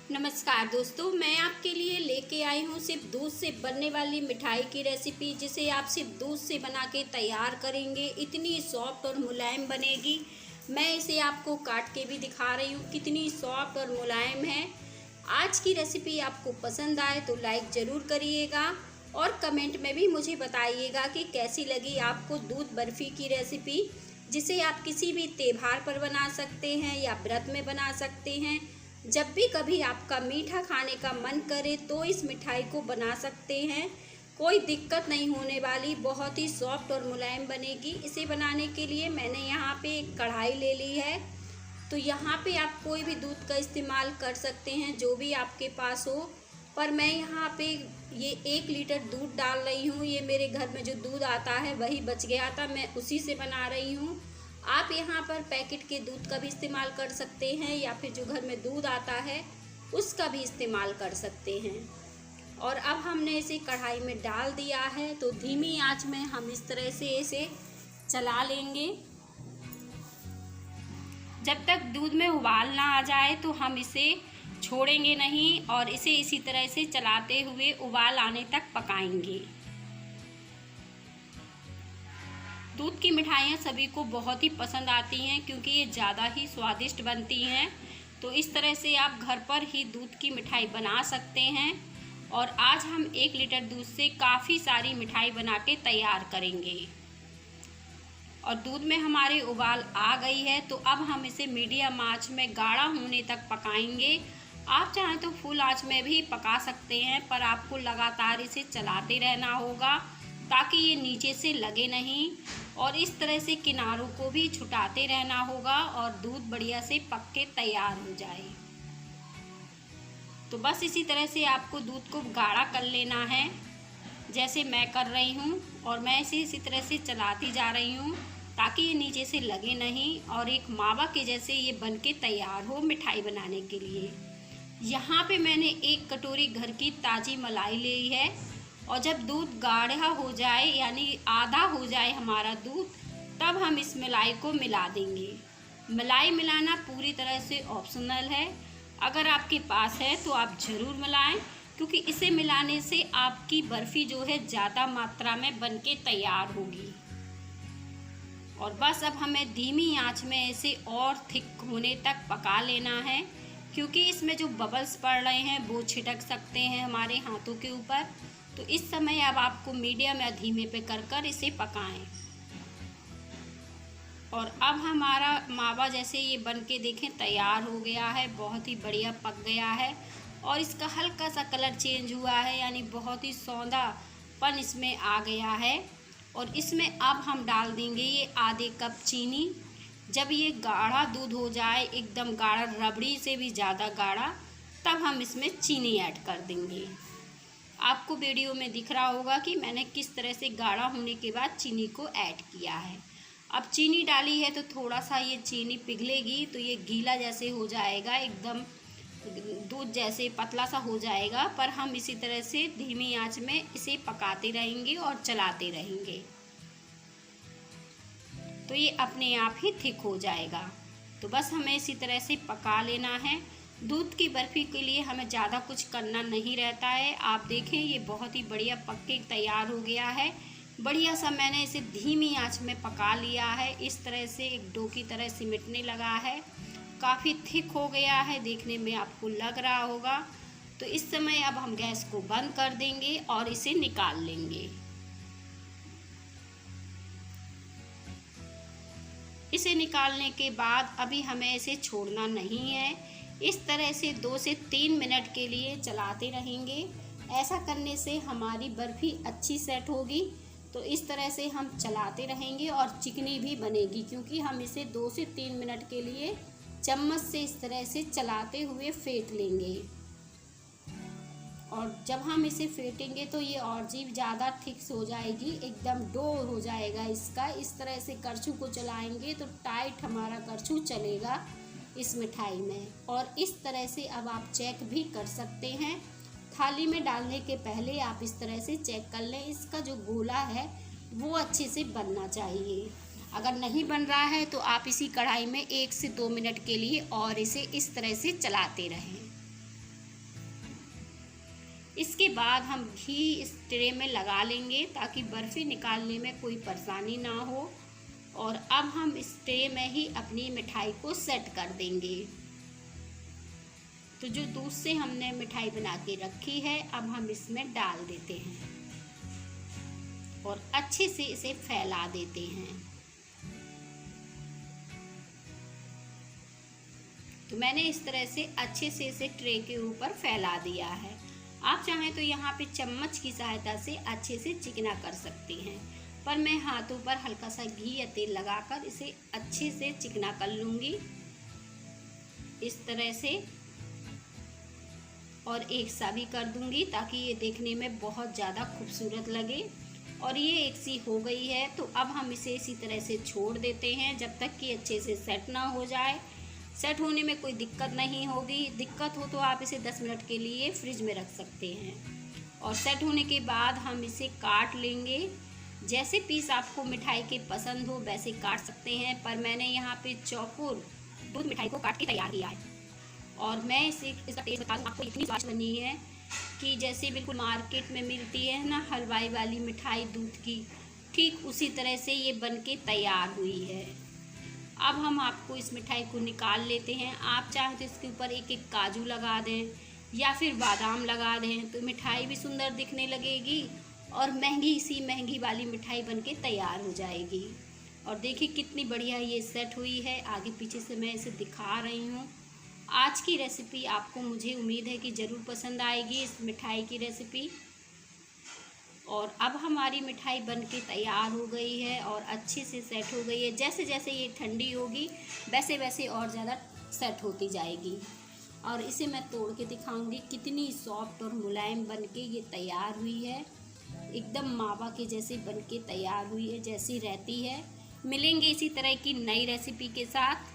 नमस्कार दोस्तों, मैं आपके लिए लेके आई हूँ सिर्फ दूध से बनने वाली मिठाई की रेसिपी, जिसे आप सिर्फ दूध से बना के तैयार करेंगे। इतनी सॉफ्ट और मुलायम बनेगी। मैं इसे आपको काट के भी दिखा रही हूँ कितनी सॉफ्ट और मुलायम है। आज की रेसिपी आपको पसंद आए तो लाइक ज़रूर करिएगा और कमेंट में भी मुझे बताइएगा कि कैसी लगी आपको दूध बर्फ़ी की रेसिपी, जिसे आप किसी भी त्योहार पर बना सकते हैं या व्रत में बना सकते हैं। जब भी कभी आपका मीठा खाने का मन करे तो इस मिठाई को बना सकते हैं। कोई दिक्कत नहीं होने वाली, बहुत ही सॉफ्ट और मुलायम बनेगी। इसे बनाने के लिए मैंने यहाँ पे एक कढ़ाई ले ली है। तो यहाँ पे आप कोई भी दूध का इस्तेमाल कर सकते हैं, जो भी आपके पास हो। पर मैं यहाँ पे ये 1 लीटर दूध डाल रही हूँ। ये मेरे घर में जो दूध आता है वही बच गया था, मैं उसी से बना रही हूँ। आप यहाँ पर पैकेट के दूध का भी इस्तेमाल कर सकते हैं या फिर जो घर में दूध आता है उसका भी इस्तेमाल कर सकते हैं। और अब हमने इसे कढ़ाई में डाल दिया है, तो धीमी आंच में हम इस तरह से इसे चला लेंगे। जब तक दूध में उबाल ना आ जाए तो हम इसे छोड़ेंगे नहीं और इसे इसी तरह से चलाते हुए उबाल आने तक पकाएंगे। दूध की मिठाइयाँ सभी को बहुत ही पसंद आती हैं क्योंकि ये ज़्यादा ही स्वादिष्ट बनती हैं। तो इस तरह से आप घर पर ही दूध की मिठाई बना सकते हैं। और आज हम 1 लीटर दूध से काफ़ी सारी मिठाई बना के तैयार करेंगे। और दूध में हमारे उबाल आ गई है, तो अब हम इसे मीडियम आंच में गाढ़ा होने तक पकाएंगे। आप चाहें तो फुल आंच में भी पका सकते हैं, पर आपको लगातार इसे चलाते रहना होगा ताकि ये नीचे से लगे नहीं। और इस तरह से किनारों को भी छुटाते रहना होगा और दूध बढ़िया से पक के तैयार हो जाए। तो बस इसी तरह से आपको दूध को गाढ़ा कर लेना है, जैसे मैं कर रही हूँ। और मैं इसे इसी तरह से चलाती जा रही हूँ ताकि ये नीचे से लगे नहीं और एक मावा के जैसे ये बन के तैयार हो मिठाई बनाने के लिए। यहाँ पे मैंने 1 कटोरी घर की ताज़ी मलाई ली है। और जब दूध गाढ़ा हो जाए, यानी आधा हो जाए हमारा दूध, तब हम इस मलाई को मिला देंगे। मलाई मिलाना पूरी तरह से ऑप्शनल है। अगर आपके पास है तो आप ज़रूर मिलाएं, क्योंकि इसे मिलाने से आपकी बर्फ़ी जो है ज़्यादा मात्रा में बन के तैयार होगी। और बस अब हमें धीमी आंच में इसे और थिक होने तक पका लेना है, क्योंकि इसमें जो बबल्स पड़ रहे हैं वो छिटक सकते हैं हमारे हाथों के ऊपर। तो इस समय अब आपको मीडियम या धीमे पे कर इसे पकाएं। और अब हमारा मावा जैसे ये बन के देखें तैयार हो गया है, बहुत ही बढ़िया पक गया है। और इसका हल्का सा कलर चेंज हुआ है, यानी बहुत ही सौंधापन इसमें आ गया है। और इसमें अब हम डाल देंगे ये आधे कप चीनी। जब ये गाढ़ा दूध हो जाए, एकदम गाढ़ा, रबड़ी से भी ज़्यादा गाढ़ा, तब हम इसमें चीनी ऐड कर देंगे। आपको वीडियो में दिख रहा होगा कि मैंने किस तरह से गाढ़ा होने के बाद चीनी को ऐड किया है। अब चीनी डाली है तो थोड़ा सा ये चीनी पिघलेगी तो ये गीला जैसे हो जाएगा, एकदम दूध जैसे पतला सा हो जाएगा। पर हम इसी तरह से धीमी आंच में इसे पकाते रहेंगे और चलाते रहेंगे, तो ये अपने आप ही थिक हो जाएगा। तो बस हमें इसी तरह से पका लेना है। दूध की बर्फ़ी के लिए हमें ज़्यादा कुछ करना नहीं रहता है। आप देखें ये बहुत ही बढ़िया पक के तैयार हो गया है। बढ़िया सा मैंने इसे धीमी आंच में पका लिया है। इस तरह से एक डो की तरह सिमटने लगा है, काफ़ी थिक हो गया है, देखने में आपको लग रहा होगा। तो इस समय अब हम गैस को बंद कर देंगे और इसे निकाल लेंगे। इसे निकालने के बाद अभी हमें इसे छोड़ना नहीं है। इस तरह से 2 से 3 मिनट के लिए चलाते रहेंगे। ऐसा करने से हमारी बर्फ़ी अच्छी सेट होगी। तो इस तरह से हम चलाते रहेंगे और चिकनी भी बनेगी, क्योंकि हम इसे 2 से 3 मिनट के लिए चम्मच से इस तरह से चलाते हुए फेंट लेंगे। और जब हम इसे फेंटेंगे तो ये और भी ज़्यादा थिक हो जाएगी, एकदम डो हो जाएगा इसका। इस तरह से करछू को चलाएंगे तो टाइट हमारा करछू चलेगा इस मिठाई में। और इस तरह से अब आप चेक भी कर सकते हैं। थाली में डालने के पहले आप इस तरह से चेक कर लें, इसका जो गोला है वो अच्छे से बनना चाहिए। अगर नहीं बन रहा है तो आप इसी कढ़ाई में 1 से 2 मिनट के लिए और इसे इस तरह से चलाते रहें। इसके बाद हम घी इस ट्रे में लगा लेंगे ताकि बर्फ़ी निकालने में कोई परेशानी ना हो। और अब हम इस ट्रे में ही अपनी मिठाई को सेट कर देंगे। तो जो दूध से हमने मिठाई बना के रखी है, अब हम इसमें डाल देते हैं और अच्छे से इसे फैला देते हैं। तो मैंने इस तरह से अच्छे से इसे ट्रे के ऊपर फैला दिया है। आप चाहें तो यहाँ पे चम्मच की सहायता से अच्छे से चिकना कर सकती हैं, पर मैं हाथों पर हल्का सा घी या तेल लगाकर इसे अच्छे से चिकना कर लूँगी इस तरह से, और एक सा भी कर दूँगी ताकि ये देखने में बहुत ज़्यादा खूबसूरत लगे। और ये एक सी हो गई है, तो अब हम इसे इसी तरह से छोड़ देते हैं जब तक कि अच्छे से सेट ना हो जाए। सेट होने में कोई दिक्कत नहीं होगी, दिक्कत हो तो आप इसे 10 मिनट के लिए फ्रिज में रख सकते हैं। और सेट होने के बाद हम इसे काट लेंगे। जैसे पीस आपको मिठाई के पसंद हो वैसे काट सकते हैं, पर मैंने यहाँ पे चौकोर दूध मिठाई को काट के तैयार किया है। और मैं इसका टेस्ट बता दूँ आपको, इतनी स्वादिष्ट बनी है कि जैसे बिल्कुल मार्केट में मिलती है ना हलवाई वाली मिठाई दूध की, ठीक उसी तरह से ये बन के तैयार हुई है। अब हम आपको इस मिठाई को निकाल लेते हैं। आप चाहें तो इसके ऊपर एक एक काजू लगा दें या फिर बादाम लगा दें, तो मिठाई भी सुंदर दिखने लगेगी और महंगी वाली मिठाई बन के तैयार हो जाएगी। और देखिए कितनी बढ़िया ये सेट हुई है। आगे पीछे से मैं इसे दिखा रही हूँ। आज की रेसिपी आपको, मुझे उम्मीद है कि ज़रूर पसंद आएगी इस मिठाई की रेसिपी। और अब हमारी मिठाई बनके तैयार हो गई है और अच्छे से सेट हो गई है। जैसे जैसे ये ठंडी होगी वैसे वैसे और ज़्यादा सेट होती जाएगी। और इसे मैं तोड़ के दिखाऊंगी कितनी सॉफ्ट और मुलायम बनके ये तैयार हुई है। एकदम मावा के जैसे बनके तैयार हुई है, जैसी रहती है। मिलेंगे इसी तरह की नई रेसिपी के साथ।